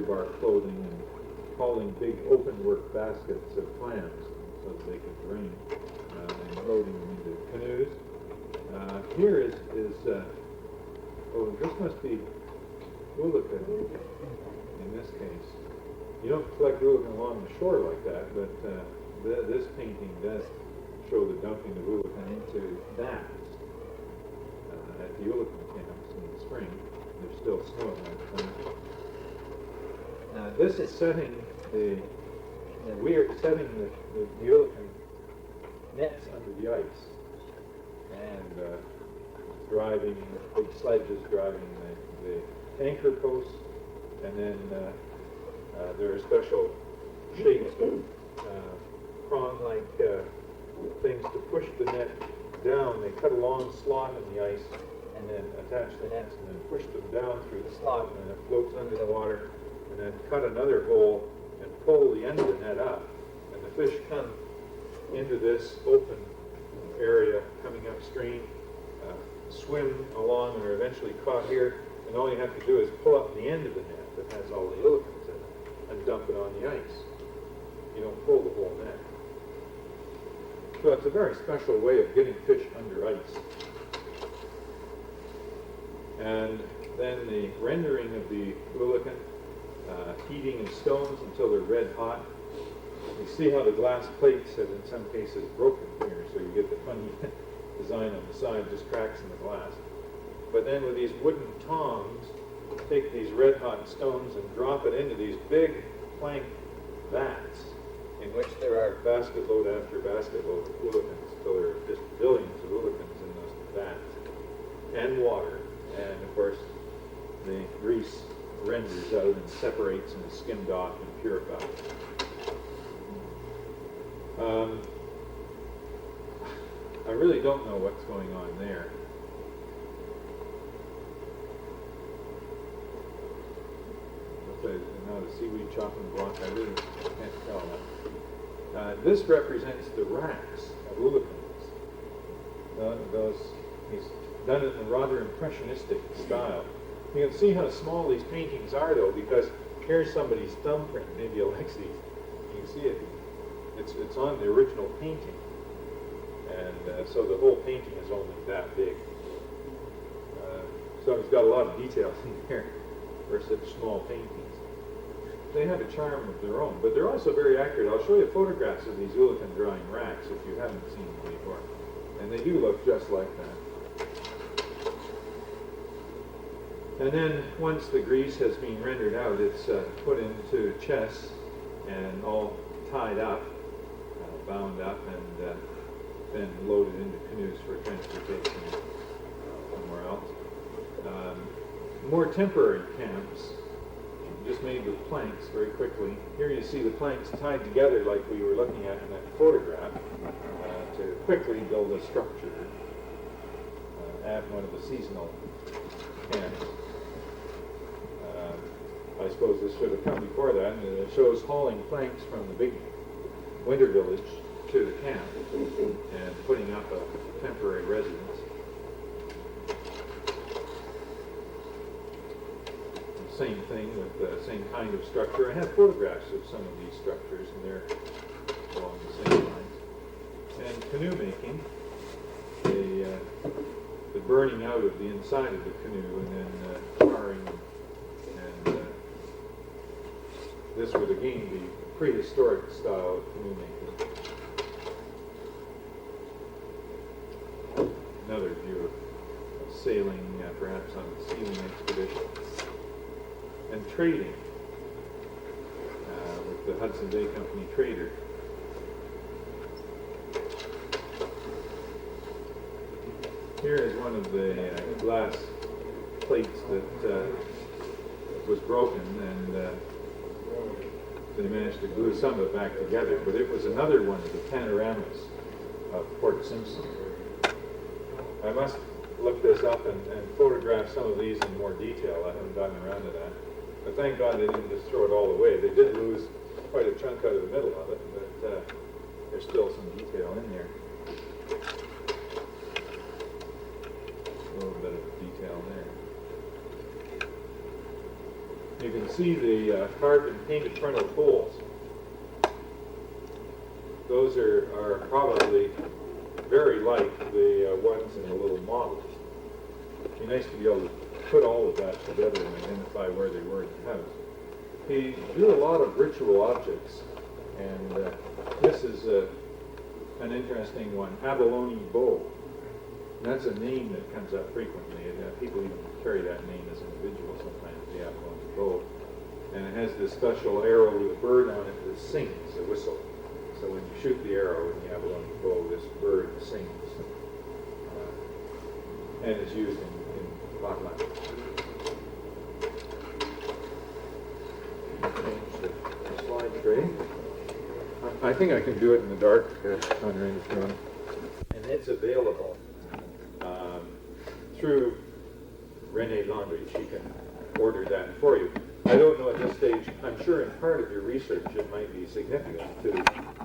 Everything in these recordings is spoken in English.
bar clothing and hauling big open work baskets of clams so that they could drain and loading them into canoes. Here is oh, this must be Kw'alaams in this case. You don't collect Kw'alaams along the shore like that, but this painting does show the dumping of Kw'alaams into that at the Kw'alaams camps in the spring. There's still snow at that time. This is setting we are setting the Kw'alaams nets under the ice and driving big sledges, driving the anchor posts, and then there are special shapes of prong-like things to push the net down. They cut a long slot in the ice and then attach the nets and then push them down through the slot, and then it floats under the water, and then cut another hole and pull the end of the net up, and the fish come into this open area coming upstream, swim along, and are eventually caught here, and all you have to do is pull up the end of the net that has all the Kw'alaams in it and dump it on the ice. You don't pull the whole net. So it's a very special way of getting fish under ice. And then the rendering of the Kw'alaams, heating in stones until they're red hot. You see how the glass plates have in some cases broken here, so you get the funny design on the side, just cracks in the glass. But then with these wooden tongs, take these red hot stones and drop it into these big plank vats in which there are basket load after basket load of Kw'alaams. So there are just billions of Kw'alaams in those vats. And water. And of course, the grease renders out and separates and is skimmed off and purified. I really don't know what's going on there. Now the seaweed chopping block, I really can't tell that. This represents the racks of Kw'alaams. He's done it in a rather impressionistic style. You can see how small these paintings are, though, because here's somebody's thumbprint, maybe Alexi's. You can see it. It's on the original painting, and so the whole painting is only that big. So it's got a lot of detail in there for such small paintings. They have a charm of their own, but they're also very accurate. I'll show you photographs of these Kw'alaams drying racks if you haven't seen them before, and they do look just like that. And then once the grease has been rendered out, it's put into chests and all tied up, bound up, and then loaded into canoes for transportation somewhere else. More temporary camps, just made with planks very quickly. Here you see the planks tied together like we were looking at in that photograph to quickly build a structure at one of the seasonal camps. I suppose this should have come before that, and it shows hauling planks from the big winter village to the camp and putting up a temporary residence. Same thing with the same kind of structure. I have photographs of some of these structures, and they're along the same lines. And canoe making, the burning out of the inside of the canoe and then tarring, and this would again be prehistoric style of canoe making. Another view of sailing, perhaps on a sealing expedition. And trading with the Hudson Bay Company trader. Here is one of the glass plates that was broken, and they managed to glue some of it back together, but it was another one of the panoramas of Port Simpson. I must look this up and photograph some of these in more detail. I haven't gotten around to that. But thank God they didn't just throw it all away. They did lose quite a chunk out of the middle of it, but there's still some detail in there. A little bit of detail there. You can see the carved and painted frontal poles. Those are probably very like the ones in the little models. It'd be nice to be able to put all of that together and identify where they were in the house. He drew a lot of ritual objects, and this is an interesting one, abalone bow. And that's a name that comes up frequently. People even carry that name as individuals sometimes, the abalone bow. And it has this special arrow with a bird on it that sings, a whistle. So when you shoot the arrow in the abalone bow, this bird sings. And it's used in Kw'alaams. Change the slide tray. I think I can do it in the dark on Randy's phone. And it's available through Renee Laundry. She can order that for you. I don't know at this stage. I'm sure in part of your research it might be significant to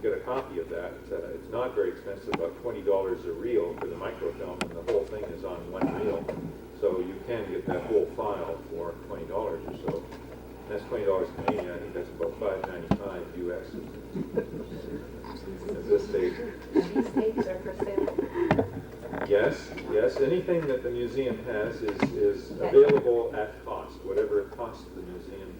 get a copy of that. It's not very expensive, about $20 a reel for the microfilm, and the whole thing is on one reel. So you can get that whole file for $20 or so. That's $20 Canadian. I think that's about $5.95 US at this stage. These tapes are for sale. Yes, yes. Anything that the museum has is available at cost, whatever it costs the museum.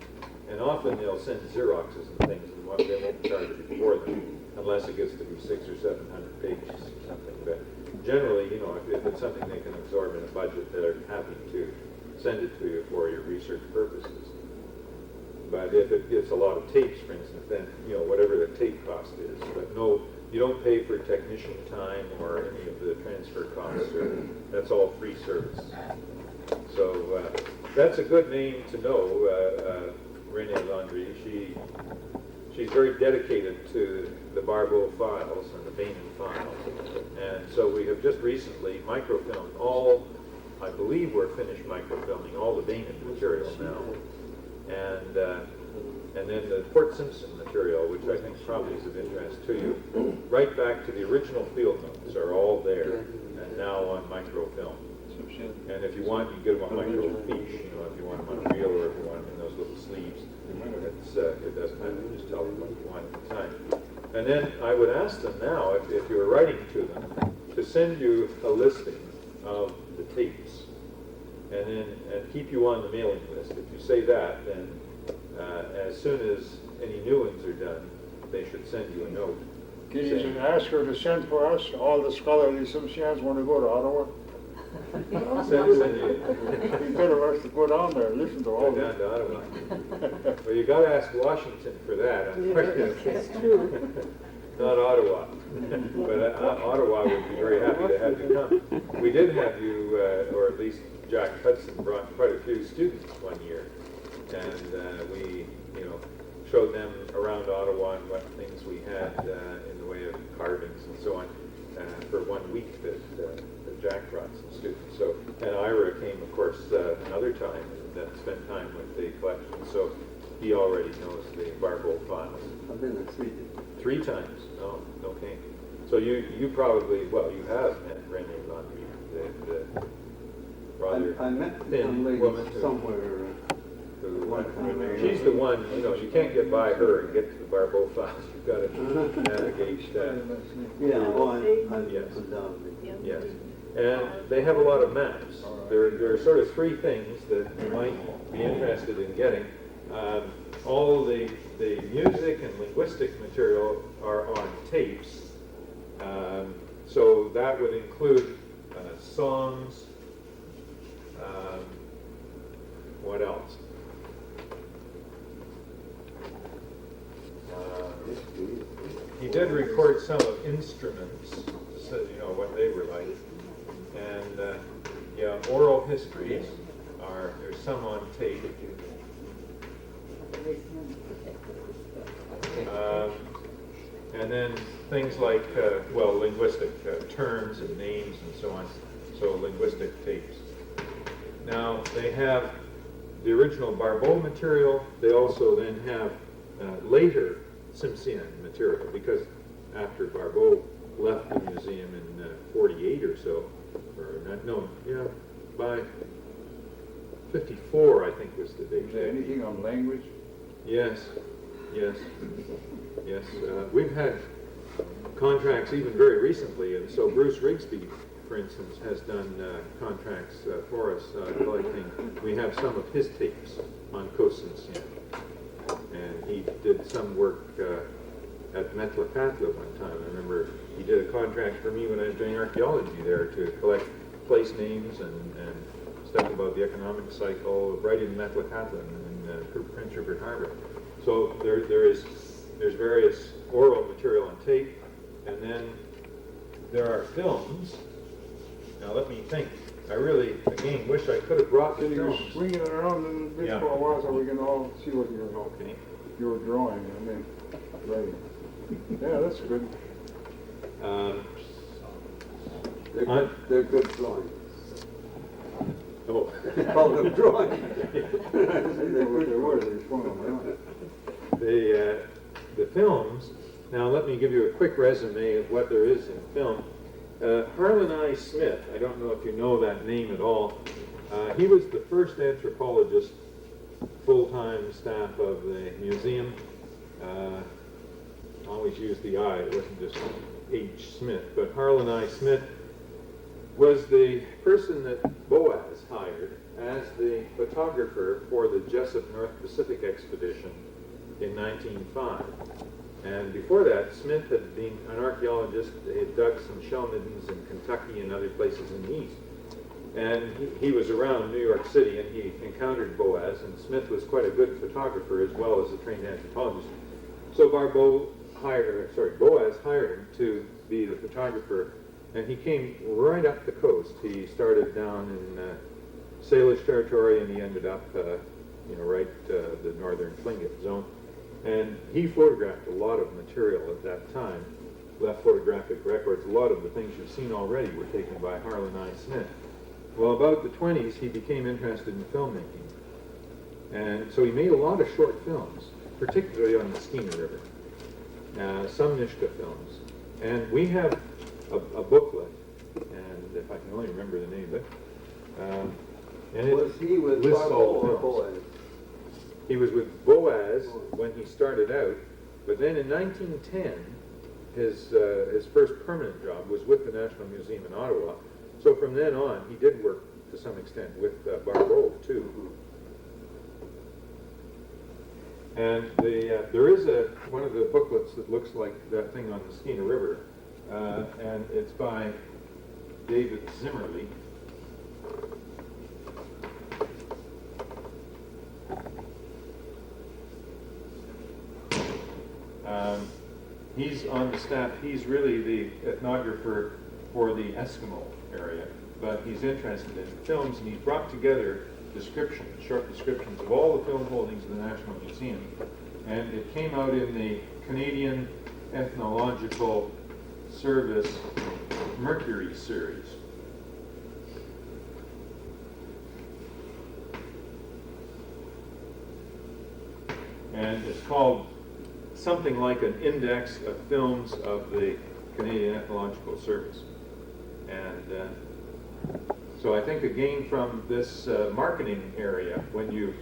And often they'll send Xeroxes and things, and they won't charge you for them, unless it gets to be 600 or 700 pages or something. But generally, you know, if it's something they can absorb in a budget, they're happy to send it to you for your research purposes. But if it gets a lot of tapes, for instance, then, you know, whatever the tape cost is. But no, you don't pay for technician time or any of the transfer costs. That's all free service. So that's a good name to know, Renee Laundry. She's very dedicated to the Barbeau files and the Bainan files. And so we have just recently microfilmed all, I believe we're finished microfilming all the Bainan material now. And then the Port Simpson material, which I think probably is of interest to you, right back to the original field notes are all there, and now on microfilm. And if you want, you can get them on microfiche, you know, if you want them on reel or if you want them in those little sleeves. It doesn't matter, just tell them what you want at the time. And then I would ask them now, if you were writing to them, to send you a listing of the tapes. And keep you on the mailing list. If you say that, then as soon as any new ones are done, they should send you a note. Can you ask her to send for us all the scholarly Tsimshians want to go to Ottawa? Send you. You better ask to go down there and listen to all Go that. down to Ottawa. Well, you got to ask Washington for that. It's true. Not Ottawa. But Ottawa would be very happy to have you come. We did have you, or at least Jack Hudson brought quite a few students one year, and we, you know, showed them around Ottawa and what things we had in the way of carvings and so on for 1 week that Jack brought some students. So, and Ira came, of course, another time and spent time with the collection. So he already knows the Barbeau files. I've been there 3 times. 3 times? Oh, okay. So you probably, well, you have met Renee Laundry, the rather I met the thin young lady woman somewhere. One time. She's the one, you know, you can't get by her and get to the Barbeau files. You've got to navigate that. Yeah, I'm Yes. undoubtedly. Yes. And they have a lot of maps. There are sort of 3 things that you might be interested in getting. All the music and linguistic material are on tapes. So that would include songs. What else? He did record some of instruments, so you know what they were like. And yeah, oral histories there's some on tape. And then things like, well, linguistic terms and names and so on. So linguistic tapes. Now they have the original Barbeau material. They also then have later Tsimshian material, because after Barbeau left the museum in 48 or so, or not, no, yeah, by 54, I think, was the date. Is there anything on language? Yes, yes, yes. We've had contracts even very recently, and so Bruce Rigsby, for instance, has done contracts for us collecting. We have some of his tapes on Tsimshian, and he did some work at Metlakatla one time. I remember he did a contract for me when I was doing archaeology there to collect place names and stuff about the economic cycle right in Metlakatla in Prince Rupert Harbor. So there's various oral material on tape, and then there are films. Now let me think. I really, again, wish I could have brought the So you're films. swinging it around a little bit Yeah. for a while so we can all see what Okay. you're drawing, I mean, writing. Yeah, that's good. They're good drawings. Oh. Call them drawings. They were, they swung them around. The films, now let me give you a quick resume of what there is in film. Harlan I. Smith, I don't know if you know that name at all. He was the first anthropologist, full-time staff of the museum. Always used the I, it wasn't just H. Smith, but Harlan I. Smith was the person that Boaz hired as the photographer for the Jessup North Pacific expedition in 1905. And before that, Smith had been an archaeologist. He had dug some shell middens in Kentucky and other places in the east. And he was around New York City, and he encountered Boaz, and Smith was quite a good photographer as well as a trained anthropologist. So Boaz hired him to be the photographer, and he came right up the coast. He started down in Salish territory, and he ended up, right the northern Tlingit zone. And he photographed a lot of material at that time, left photographic records. A lot of the things you've seen already were taken by Harlan I. Smith. Well, about the 20s, he became interested in filmmaking. And so he made a lot of short films, particularly on the Skeena River, some Nishka films. And we have a booklet, and if I can only remember the name of it. And it Was he with lists Barbo all the or films. Boaz? He was with Boaz when he started out, but then in 1910, his first permanent job was with the National Museum in Ottawa. So from then on, he did work to some extent with Barbeau too. And there is one of the booklets that looks like that thing on the Skeena River, and it's by David Zimmerly. He's on the staff. He's really the ethnographer for the Eskimo area, but he's interested in films, and he's brought together short descriptions of all the film holdings of the National Museum. And it came out in the Canadian Ethnological Service Mercury series. And it's called something like an index of films of the Canadian Ethnological Service. And so I think, again, from this marketing area, when you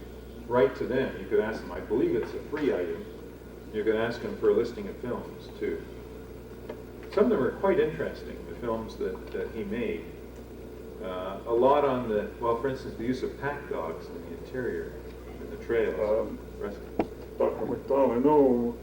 write to them, you could ask them, I believe it's a free item, you could ask them for a listing of films too. Some of them are quite interesting, the films that he made. A lot on for instance, the use of pack dogs in the interior, in the trails. Dr. MacDonald, I know